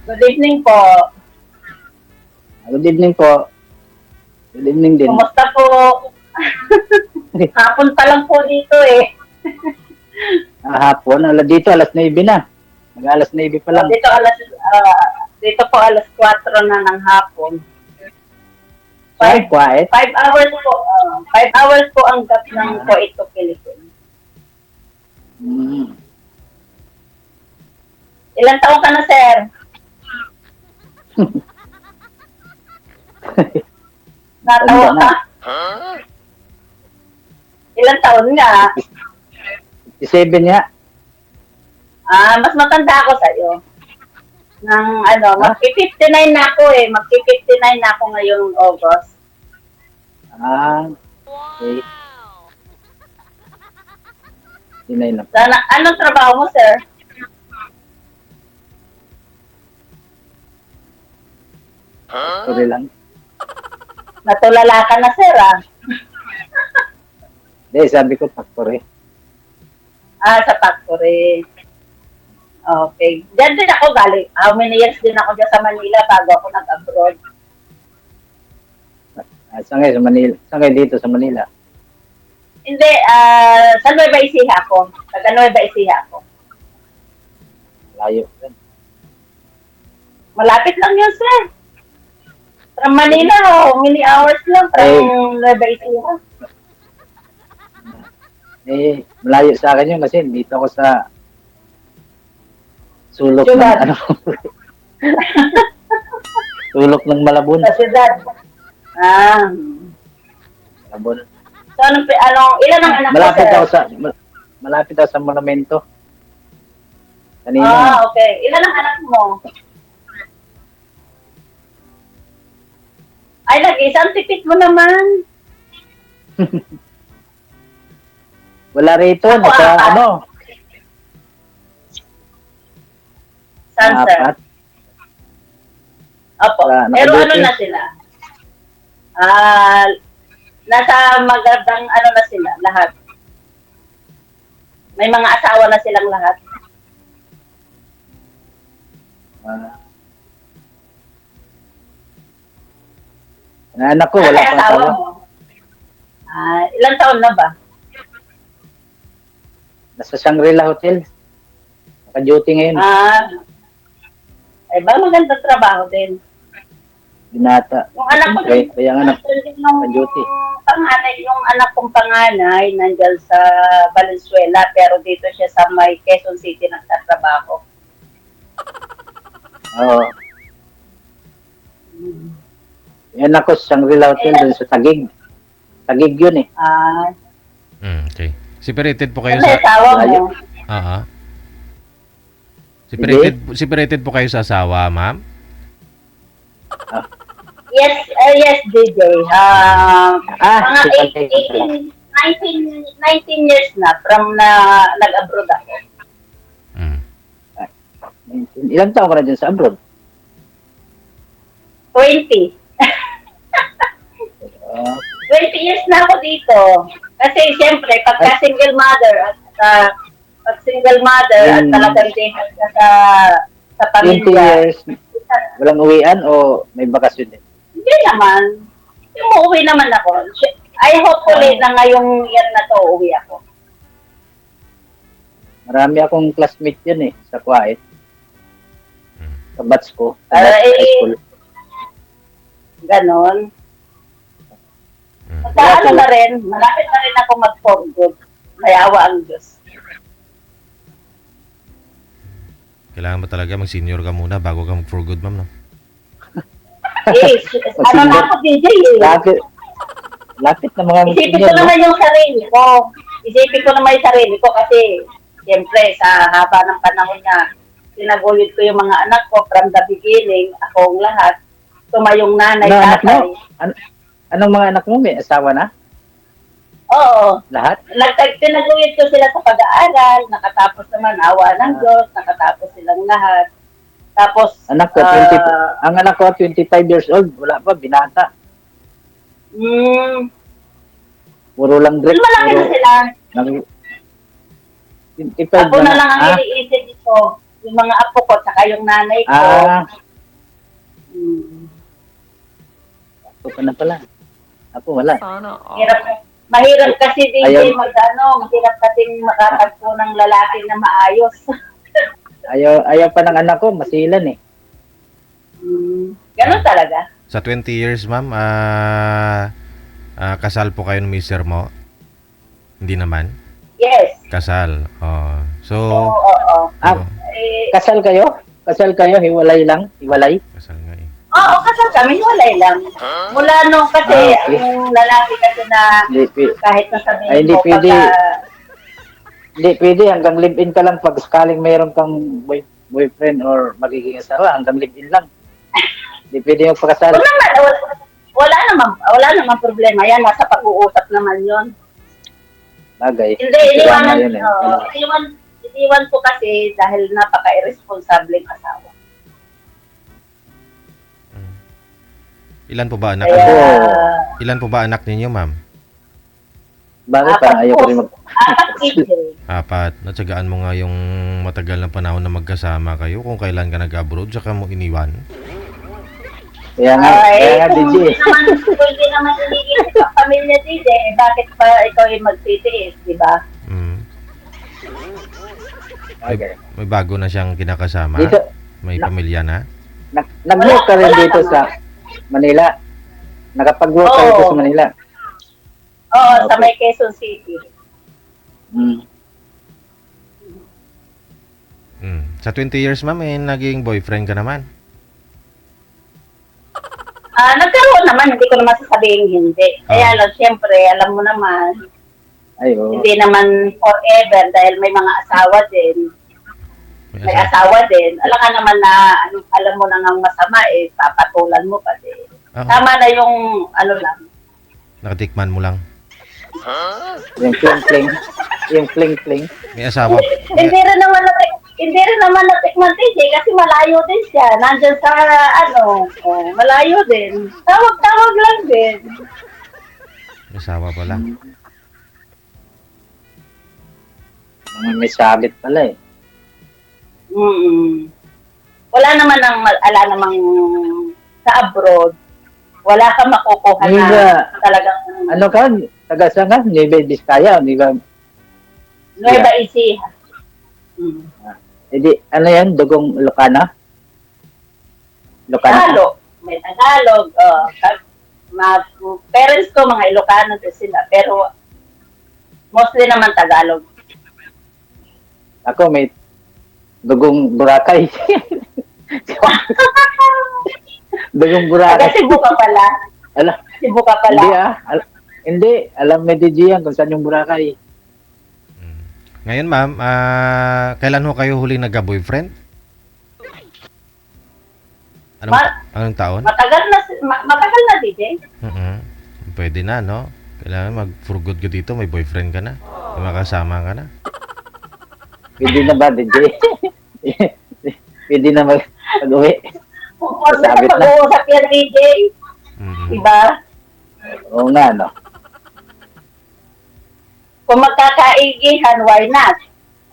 Good evening po. Good evening po. Good evening din. Kumusta po? Hapon pa lang po dito eh. Hapon, dito alas 9 na. Mag-alas 9 pa lang. Dito po alas 4 na ng hapon. Ay, quiet. 5 hours po. 5 hours po ang gap ng Kuwait to Philippines. Ilang taon ka na, sir? Natawa ka? Ilang taon nga? 7 nga. Mas matanda ako sa'yo. Magpi-59 na ako eh. Magpi-59 na ako ngayong August. Okay. Sinay na. Anong trabaho mo, sir? Sorry lang. Natulala ka na, sir, Hindi, sabi ko factory. Sa factory. Okay. Diyan din ako galing. How many years din ako dyan sa Manila bago ako nag-abroad? Saan kayo sa Manila? Saan kayo dito sa Manila? Hindi, sa Nueva Ecija ako. Taga Nueva Ecija ako. Layo. Malapit lang yun, sir. From Manila, many hours lang. From Nueva Ecija. Malayo sa akin yun kasi dito ako sa sulok Siyudad. ng sulok ng Malabon. Sa siyudad. Malabon. So, ilan ang anak mo, sir? Malapit ako sa monumento. Kanina. Okay. Ilan ang anak mo? Ay, nag-isang tipid mo naman. Wala rito. Ako, Nasa apat. Saan, sir? Apat. Opo. Pero ano na sila? Nasa magandang na sila, lahat. May mga asawa na silang lahat. Anak ko, wala pang asawa. Ilang taon na ba? Nasa Shangri-La Hotel. Naka-duty ngayon. Ay ba, magandang trabaho din. Binata. Yung anak ko, Kaya nga naka-duty. Yung anak kong panganay, nandiyan sa Valenzuela, pero dito siya sa may Quezon City nagtatrabaho. Oo. Yan ako sa Shangri-La Hotel dun sa Taguig. Taguig yun eh. Okay. Separated po kayo Ano sa... asawa mo? Separated po kayo sa asawa, ma'am? Yes, DJ. Mga si 19 years na from nag-abroad ako. Ilang taon ka na dyan sa abroad? 20. 20 years na ako dito. Kasi siyempre, pagka single mother at talagang dehas ka sa 20 pamilya. years, walang uwian o may bakasyon din? Hindi naman. Umuwi naman ako. I hopefully na ngayong year na to, uwi ako. Marami akong classmate yun eh, sa Kuwait. Sa batch ko, sa Ay, high school. Ganon. Magkaano na rin, malapit na rin ako mag-for good. May awa ang Diyos. Kailangan ba talaga mag-senior ka muna bago ka mag-for good, ma'am, no? Na ako, DJ eh. Lapit na mga Isipin ko naman yung sarili ko. Isipin ko naman yung sarili ko kasi siyempre sa haba ng panahon na tinaguyod ko yung mga anak ko from the beginning, akong lahat. Tumayong nanay, tatay. Anong mga anak mo? May asawa na? Oo. Lahat? Tinaguyod ko sila sa pag-aaral, nakatapos naman, awa ng Diyos, nakatapos silang lahat. Tapos, ang anak ko, 25 years old, wala pa, binata. Puro lang drink. Malaki na sila. 25 Ako na lang ang iniisip ko. yung mga apo ko, saka yung nanay ko. Mm. Ako pa na pala. Ako wala. Mahirap kasi DJ Ayaw. mahirap kasing makatagpo ng lalaki na maayos. Ayaw pa ng anak ko, masilan eh. Ganun talaga. Sa 20 years, ma'am, kasal po kayo ng mister mo? Hindi naman? Yes. Kasal. Oh. So, Oo. Ah, Eh, kasal kayo? Kasal kayo? Hiwalay lang? Hiwalay? kasal nga eh. oo, kasal kami, walay lang. Mula nung kasi, Ah, okay. ang lalaki kasi na kahit Ay, nasabihin hindi mo pwede. pagka, Hindi pwede. Hanggang live-in ka lang pag sakaling mayroon kang boyfriend or magiging asawa. Hanggang live-in lang. Hindi pwede yung pakasal. wala naman problema. Yan, nasa pag-uusap naman yon. Bagay. Hindi, Drama yun eh. iniwan ko kasi dahil napaka-irresponsableng asawa. Ilan po ba anak? Kaya, Ilan po ba anak ninyo, ma'am? Bakit parang ayaw ko rin mag... apat DJ. 4. Natsagaan mo nga yung matagal na panahon na magkasama kayo kung kailan ka nag-abroad saka mo iniwan. Kaya nga, DJ. Hindi naman iniisip ang pamilya DJ. Bakit pa ikaw yung magtitiis, di ba? Mm. Okay. May bago na siyang kinakasama. Dito, May pamilya na. nag-work ka rin Wala dito naman. sa Manila. Nakapag-work ka Oo. dito sa Manila. Oo, sa Okay. may Quezon City. Mm. Sa 20 years, ma'am, naging boyfriend ka naman. Nagkaroon naman, hindi ko naman sasabihin hindi. Kaya Ah. lang, syempre, alam mo naman, Ay, oo. hindi naman forever dahil may mga asawa din. May asawa din. Alam ka naman na, alam mo na nga masama, papatulan mo pa din. Tama na yung, lang. Nakatikman mo lang. Yung fling-fling. Yung fling-fling. May asawa. Hindi rin naman natikman DJ kasi malayo din siya. Nandyan sa, malayo din. Tawag-tawag lang din. May asawa pala. May sabit pala eh. Wala namang sa abroad. Wala kang makukuha Hindi na ba, talagang ano ka? Taga saan ka? Nueva Vizcaya, di ba? Nueva Ecija. Edi, ano yan? Dugong Ilocana? Ilocana? Tagalog. May Tagalog. Parents ko, mga Ilocano din sila. Pero, mostly naman Tagalog. Ako may dugong Boracay. Dugong Boracay. Kasi Cebu ka pala. Ala, Cebu ka pala. hindi hindi, alam mo DJ yan kung saan yung Boracay. Ngayon, ma'am, kailan ho kayo huling nagka-boyfriend? Anong taon? Matagal na, DJ. Pwede na, no? Kailangan mag-for good ka dito, may boyfriend ka na. May makasama ka na. Pwede na ba, DJ? Pwede na mag-uwi. Kung Sabit na. pag-uusap yan, DJ. Diba? Oo nga, no? Kung magkakaigihan, why not?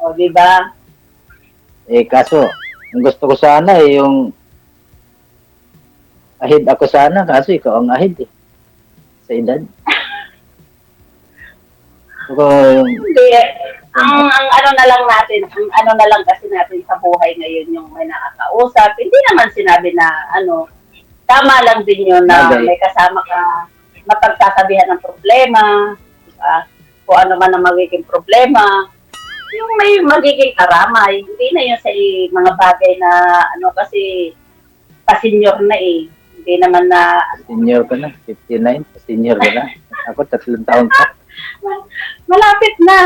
O, diba? Kaso, ang gusto ko sana yung ahid ako sana, kaso ikaw ang ahid eh. Sa edad. So, Hindi. Ang ano na lang kasi natin sa buhay ngayon yung may nakakausap. Hindi naman sinabi na tama lang din yun na Okay. may kasama ka, mapagsasabihan ng problema, diba? Kung ano man ang magiging problema, yung may magiging karamay. Hindi na yun sa mga bagay na kasi pa-senior na eh. Hindi naman na senior ka na, 59, senior ka na. Ako, 3 taon pa. malapit na.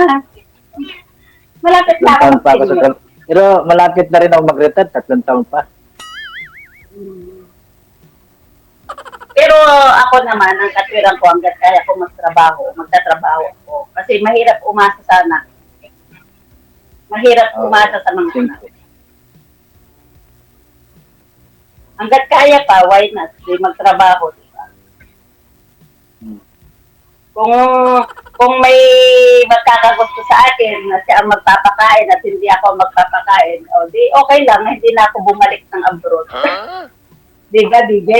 Malapit 3 na taon pa ako sa mag-senior. trabaho. Pero malapit na rin ako mag-retire, 3 taon pa. Pero ako naman, ang katwiran ko hanggat kaya ko magtatrabaho ako. Kasi mahirap umasa sana. Mahirap umasa sa mga anak. Hanggat kaya pa, why not? Di magtrabaho, di ba? Kung kung may magkakagusto sa akin na siya ang magpapakain at hindi ako magpapakain, o di okay lang, hindi na ako bumalik ng abroad. Di ba, DJ?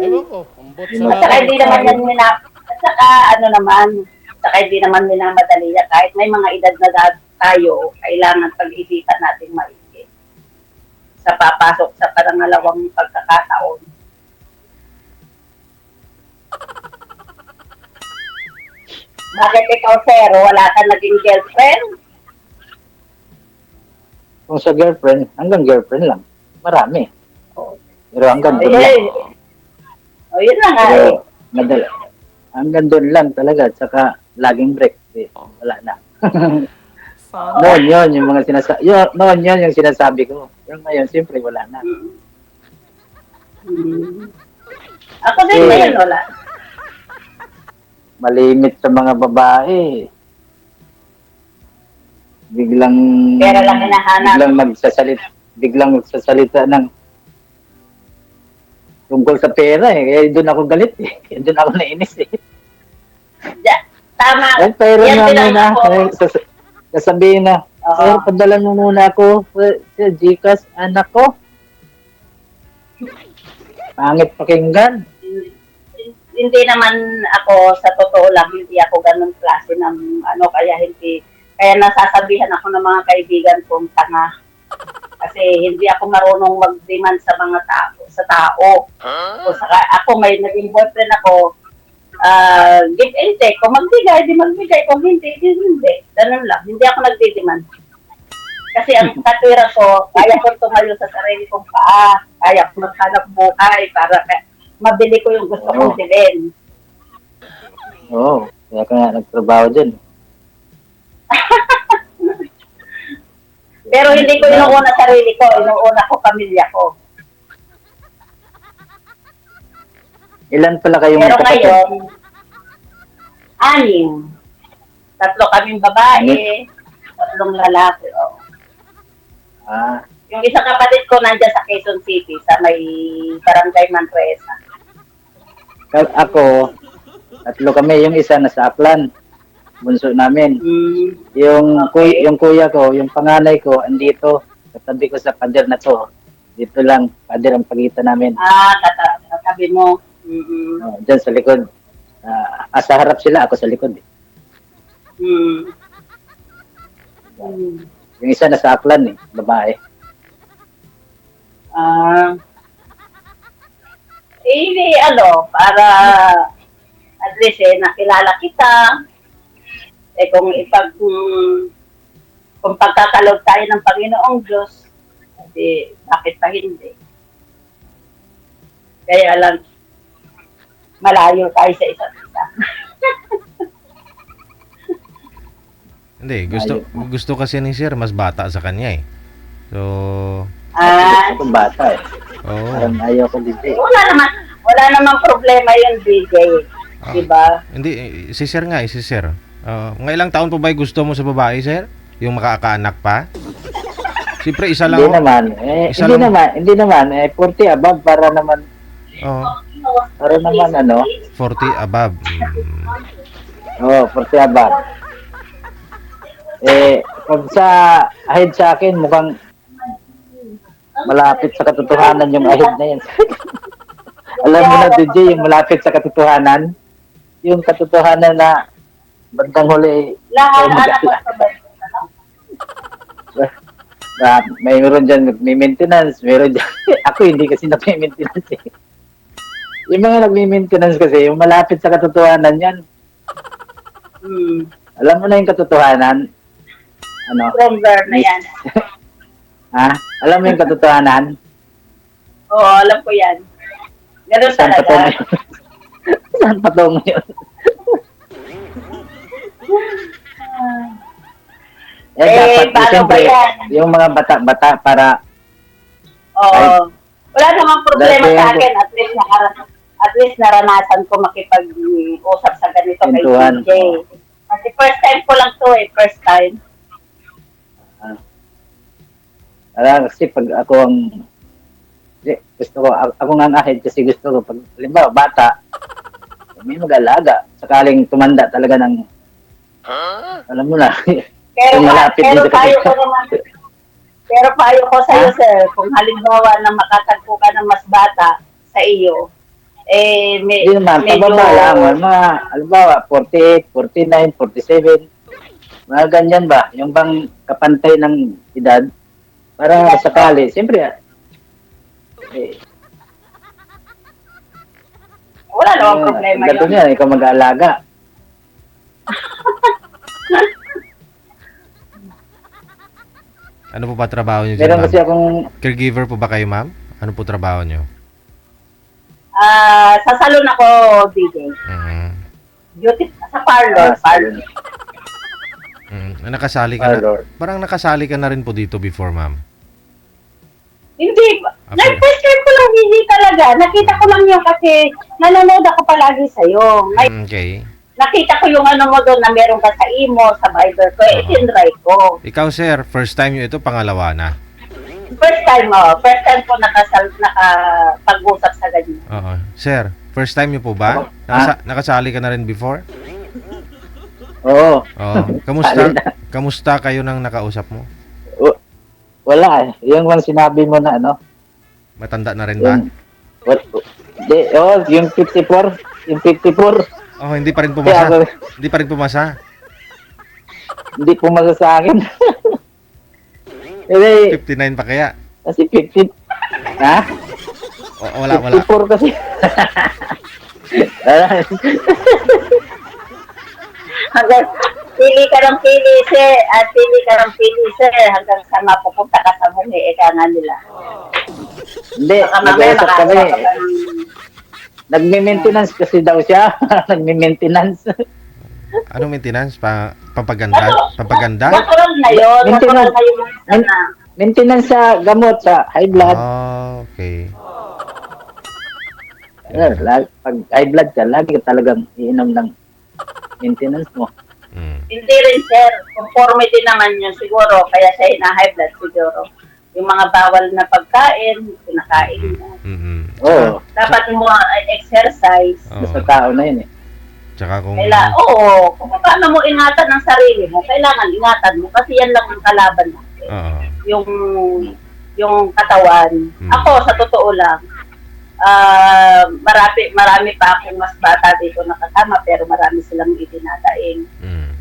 Ewan ko, ambot At saka hindi naman yan at saka ano naman, at saka hindi naman minamadali yan. Kahit may mga edad na tayo, kailangan pag-isipan natin maigi sa papasok sa pangalawang pagkakataon. Bakit ikaw, sir, wala ka naging girlfriend? Kung sa girlfriend, hanggang girlfriend lang. Marami. Pero hanggang doon lang. Ayun. O, yun na nga eh. Pero madala. Hanggang doon lang talaga. Saka laging break. Eh, wala na. Noon yun yung mga sinasabi. Noon yun yung sinasabi ko. Pero ngayon, siyempre wala na. Hmm. Ako din ngayon, wala. Malimit sa mga babae. Biglang Pera lang hinahanap. biglang magsasalita ng tungkol sa pera eh. Doon ako galit eh. Doon ako nainis eh. Tama. Ay, pera Yan na din muna. ako. Sasabihin na, Oo. sir, padala mo muna ako sa Gcash, anak ko. Pangit pakinggan. Hindi naman ako, sa totoo lang, hindi ako ganun klase ng kaya nasasabihan ako ng mga kaibigan kong tanga. Kasi hindi ako marunong mag-demand sa mga tao. O saka ako may naging boyfriend ako, give and take. Kung magbigay, di magbigay. Kung hindi, di hindi. Ganun lang. Hindi ako nagdi-demand. Kasi ang katwira ko, kaya ko tumayo sa sarili kong paa. Kaya ko maghanap buhay para mabili ko yung gusto kong bilhin. Oo, kaya ka nga nagtrabaho dyan. Pero hindi ko inuuna sarili ko, inuuna ko pamilya ko. Ilan pala kayong Pero magkapatid? ngayon, 6. 3 kaming babae, 3 lalaki. Oh. Ah, Yung isang kapatid ko nandiyan sa Quezon City, sa may Barangay Manresa. ako, 3 kami. Yung isa nasa Aklan. Bunso namin. Yung kuya ko, yung panganay ko, andito. Katabi ko sa pader na to. Dito lang, pader ang pagitan namin. Katabi mo. Diyan sa likod. Sa harap sila, ako sa likod. Yung isa nasa Aklan babae. Hindi, para at least nakilala kita. Kung pagkakalog tayo ng Panginoong Diyos, bakit pa hindi? Kaya lang, malayo tayo sa isa't isa. Hindi, gusto kasi ni Sir mas bata sa kanya eh. So, Ako bata eh. oo. Parang ayaw ko dito eh. Wala naman problema yung DJ. Diba? Hindi, si Sir nga, si Sir. Mga ilang taon pa ba gusto mo sa babae, Sir? Yung makakaanak pa? Siyempre, isa lang. Hindi naman. Hindi naman. 40 above para naman. Oo, Para naman 40 above. 40 above. Pag ahead sa akin, mukhang malapit sa katotohanan yung ahead na yan. Alam mo na, DJ, yung malapit sa katotohanan, yung katotohanan na bandang huli, Lahat ko sa mayroon dyan nagme-maintenance, mayroon dyan, ako hindi kasi nagme-maintenance eh. Yung mga nagme-maintenance kasi, yung malapit sa katotohanan yan, alam mo na yung katotohanan, stronger na yan. ha? Alam mo yung katotohanan? Oo, alam ko yan. Ganun Saan pa talaga. Saan pa to ngayon? Dapat, paano siyempre, ba yan? yung mga bata-bata para, Oo. Wala namang problema Dati sa yan, akin. At least naranasan ko makipag-usap sa ganito kay Kwentuhan. DJ. Kasi first time ko lang to first time. kasi pag ako gusto ko, ako nga ang ahead kasi gusto ko, pag, halimbawa, bata, may mag-alaga. Sakaling tumanda talaga ng, alam mo na, Pero, yung malapit pero dito payo kasi. ko naman, pero payo ko sa iyo, sir, kung halimbawa na makatagpo ka ng mas bata sa iyo, Hindi naman, medyo, pababa lang. Mga, halimbawa, 48, 49, 47. Mga ganyan ba? Yung bang kapantay ng edad? Para sakali. Siyempre, wala namang problema ganito yun. niya, ikaw mag-aalaga. Ano po ba trabaho niyo dyan, Meron ma'am? kasi akong, Caregiver po ba kayo, ma'am? Ano po trabaho niyo? Sa salon ako, DJ. Mm. Beauty, sa parlor. Nakasali ka na. Lord. Parang nakasali ka na rin po dito before, ma'am. Hindi. Okay. First time ko lang hindi talaga. Nakita ko lang yun kasi nanonood ako palagi sa'yo. Okay. Nakita ko yung ano mo doon na meron ka sa imo, sa Viber ko. Tinry ko. Ikaw, sir, first time nyo ito, pangalawa na. First time ko nakapag-usap sa ganyan. Oo. Sir, first time nyo po ba? Nakasali ka na rin before? oo, Oo. Kamusta kayo nang nakausap mo? wala eh. Yung bang sinabi mo na ano, Matanda na rin ba? yung 54, yung 54, Oh, hindi pa rin kaya pumasa. ako, Hindi pa rin pumasa. hindi pumasa sa akin. Kasi, 59 pa kaya? kasi 50, ha? Wala. 54 kasi. Hanggang pili ka ng pili, sir. At pili ka ng pili, sir. Hanggang sa mapupunta ka sa bungi, eka nga nila. Hindi, Baka mamaya nag-uusap kami. makakuha ka ng... Nagme-maintenance kasi daw siya. Nagme-maintenance. Anong maintenance? Pampaganda? Pampaganda? Natural na yun. Natural Maintenance. na yun. Sana. Maintenance sa gamot, sa high blood. Oh, okay. Pag high blood ka, lagi ka talagang iinom ng maintenance mo. Hindi rin, sir. Conformity naman yun siguro. Kaya siya hina-high blood siguro. Yung mga bawal na pagkain, kinakain mo. Oo. Dapat mo exercise. Sa tao na yun eh. Tsaka kung... Kung paano mo ingatan ang sarili mo, kailangan ingatan mo kasi yan lang ang kalaban natin. Oo. Yung katawan. Ako, sa totoo lang, marami pa akong mas bata dito nakasama pero marami silang idinadaing.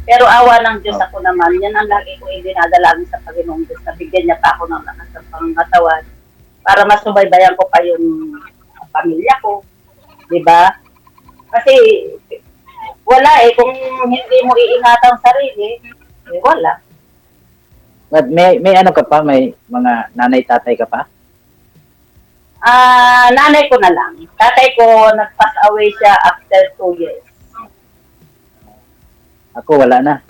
Pero awa ng Diyos ako naman, yan ang lagi ko idinadalangin sa Panginoong Diyos na bigyan niya pa ako ng lakas ng pangatawan para masubaybayan ko pa yung pamilya ko. Diba? Kasi wala kung hindi mo iingatan ang sarili, wala. But may ano ka pa? May mga nanay-tatay ka pa? Nanay ko na lang. Tatay ko, nag-pass away siya after 2 years. Ako wala na.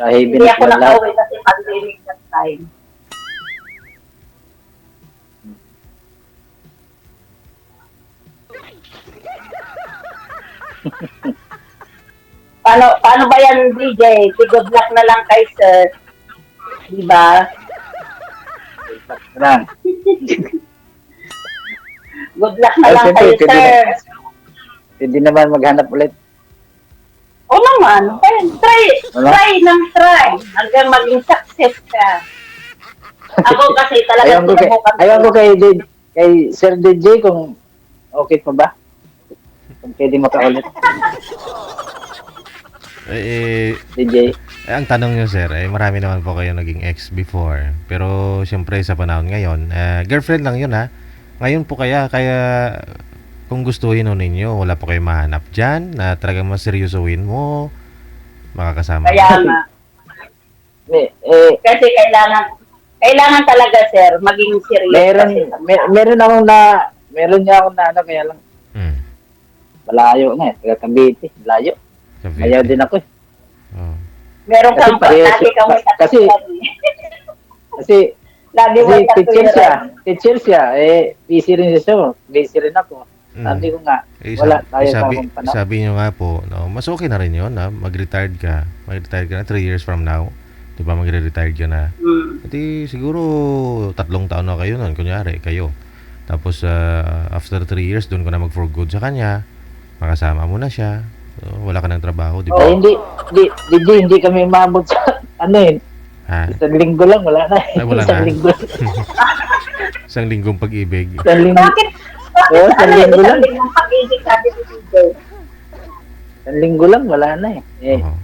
Hindi ako nakauwi kasi pandemic that time. Paano ba yan, DJ? Good luck na lang kay sir. Diba? Lang. Good luck na Ay, lang siyempre, kayo, sir. Hindi naman maghanap ulit. O naman, try hanggang maging success ka. Ako kasi talaga Ayaw ko kay Sir DJ kung okay pa ba? Kung pwede makaulit. DJ. Ang tanong nyo, sir, marami naman po kayo naging ex before. Pero, siyempre, sa panahon ngayon, girlfriend lang yun, ha? Ngayon po kaya kung gustuhin ho ninyo, wala po kayo mahanap dyan na talagang maseryosohin mo, makakasama. Kaya nga. Kasi kailangan talaga, sir, maging serious. Meron niya akong na ano, kaya lang, malayo nga taga Cavite, malayo. Ayaw din ako eh. Oh. Meron kang lagi kang may kasi lagi mo teacher siya, busy rin siya, busy rin ako. Sabi ko nga, wala tayo sa akong panahon. Sabi nyo nga po, no, mas okay na rin yun, na mag-retired ka na 3 years from now. Di ba, magre-retired ka na. Hindi, siguro 3 taon na kayo nun, kunyari, kayo. Tapos, after 3 years, doon ko na mag-for good sa kanya. makasama mo na siya. So, wala ka ng trabaho, di Eh, ba? hindi kami umabot sa, ano eh, Ha? isang linggo lang, wala na. Ay, wala isang na. linggo. Isang linggong pag-ibig. Isang linggo. Bakit? Oo, Bakit ano isang yun? linggo lang. Isang linggong pag-ibig sabi ni DJ. Isang linggo lang, wala na eh. Eh, Oo.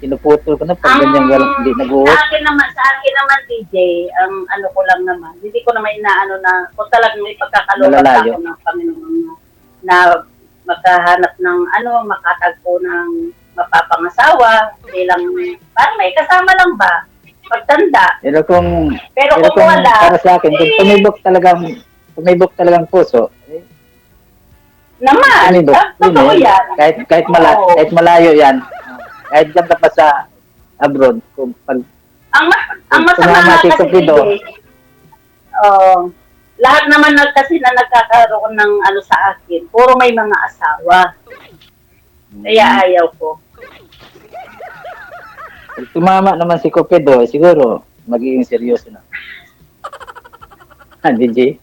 pinuputol ko na pag ganyan walang hindi nag-work. Sa akin naman DJ, ang ano ko lang naman, hindi ko naman inaano na kung talagang may pagkakaloban Malalayo. ako ng Panginoon na makahanap ng makatagpo ng mapapangasawa, bilang parang may kasama lang ba? Pagtanda. Pero kung Pero kung wala, para sa akin, kung tumibok talagang puso, eh, naman, tumibok. totoo Yun eh. yan. Oo. Kahit malayo yan, kahit dyan ka pa sa abroad, kung pag Ang masama Tumama si kasi Cupido. lahat naman kasi na nagkakaroon ng sa akin, puro may mga asawa. Kaya ayaw ko. pag tumama naman si Cupido, siguro magiging seryoso na. DJ?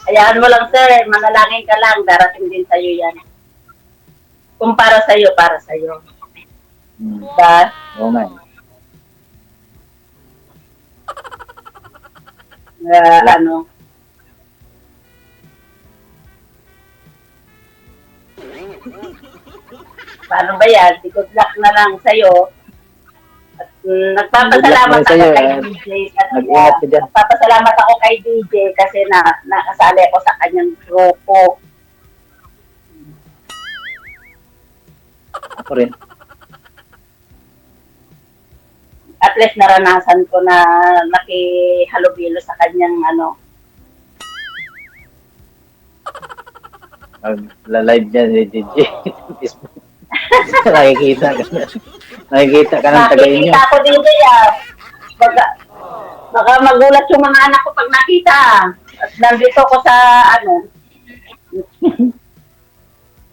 Hayaan mo lang, sir. Manalangin ka lang. Darating din sa'yo yan. Kung para sa'yo, para sa'yo. Diba? Oo nga. Ano? Paano ba yan? Good luck na lang sa'yo. At, nagpapasalamat Good luck na ako sa'yo, kay eh. DJ. Kasi, Mag-ingat ka dyan. nagpapasalamat ako kay DJ kasi nakasali ako sa kanyang grupo. Ako rin. At least naranasan ko na nakihalubilo sa kanyang Mag-live dyan si DJ. Facebook. Nakikita ka na. Nakikita ka ng tagay niyo. Nakikita ko din baka magulat yung mga anak ko pag nakita. At nandito ko sa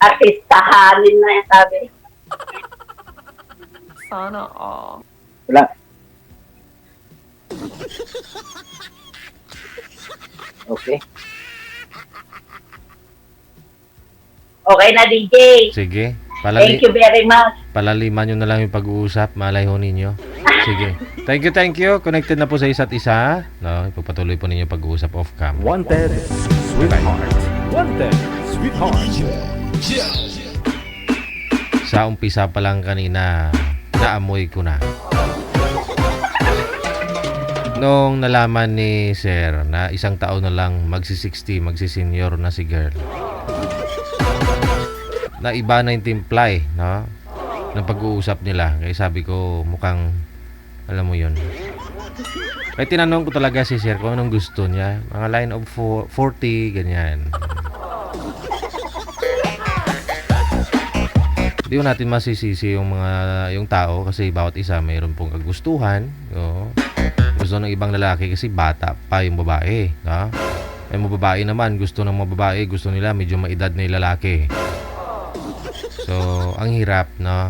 artistahanin na yung sabi. Sana all. Wala. Okay. Okay na, DJ. Sige. Thank you very much. Palaliman nyo na lang yung pag-uusap. Malay ho ninyo. Sige. Thank you. Connected na po sa isa't isa. No, ipagpatuloy po ninyo pag-uusap off-cam. Wanted, sweetheart. Wanted, sweetheart. Sa umpisa pa lang kanina, naamoy ko na. Nung nalaman ni Sir na isang taon na lang magsi-60, magsi-senior na si girl. Na iba na yung timpla no? Ng pag-uusap nila. Kaya sabi ko, mukhang, alam mo yun. Kaya tinanong ko talaga si Sir kung anong gusto niya. Mga line of 40, ganyan. Hindi ko natin masisisi yung tao kasi bawat isa mayroon pong kagustuhan. No? Gusto ng ibang lalaki kasi bata pa yung babae. No? Yung mga babae naman, gusto ng mga babae, gusto nila medyo maedad na yung lalaki. So, ang hirap, no?